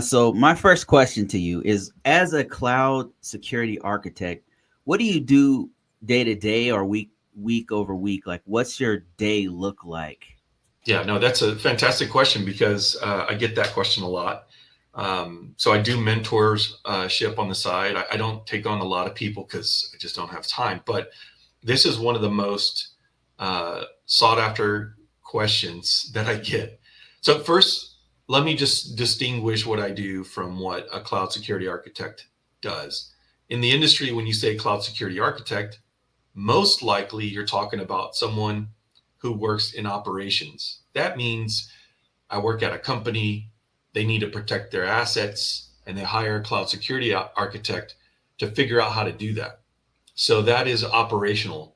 So my first question to you is, as a cloud security architect, what do you do day to day or week over week? Like, what's your day look like? Yeah, no, that's a fantastic question because I get that question a lot. So I do mentorship on the side. I don't take on a lot of people because I just don't have time. But this is one of the most sought after questions that I get. So first, let me just distinguish what I do from what a cloud security architect does. In the industry, when you say cloud security architect, most likely you're talking about someone who works in operations. That means I work at a company, they need to protect their assets, and they hire a cloud security architect to figure out how to do that. So that is operational.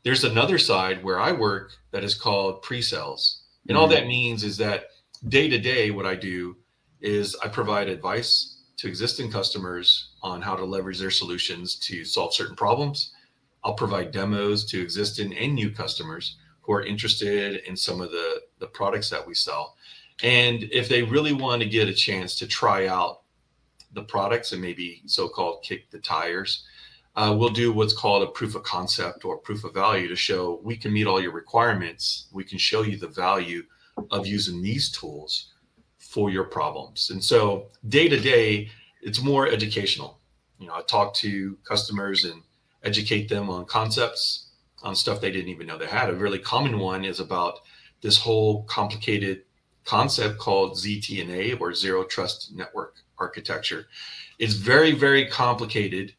There's another side where I work that is called pre-sales. And all Mm-hmm. that means is that day to day, what I do is I provide advice to existing customers on how to leverage their solutions to solve certain problems. I'll provide demos to existing and new customers who are interested in some of the products that we sell. And if they really want to get a chance to try out the products and maybe so-called kick the tires, we'll do what's called a proof of concept or proof of value to show we can meet all your requirements. We can show you the value of using these tools for your problems. And so day to day, it's more educational. I talk to customers and educate them on concepts, on stuff they didn't even know they had. A really common one is about this whole complicated concept called ZTNA, or zero trust network architecture. It's very, very complicated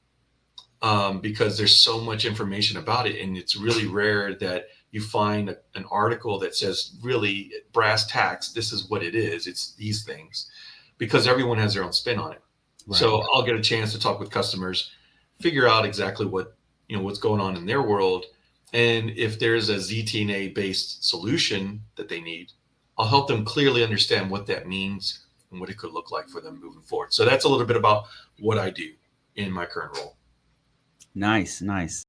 because there's so much information about it, and it's really rare that you find an article that says really brass tacks, this is what it is, it's these things, because everyone has their own spin on it. Right. So I'll get a chance to talk with customers, figure out exactly what's going on in their world, and if there's a ZTNA based solution that they need, I'll help them clearly understand what that means and what it could look like for them moving forward. So that's a little bit about what I do in my current role. Nice, nice.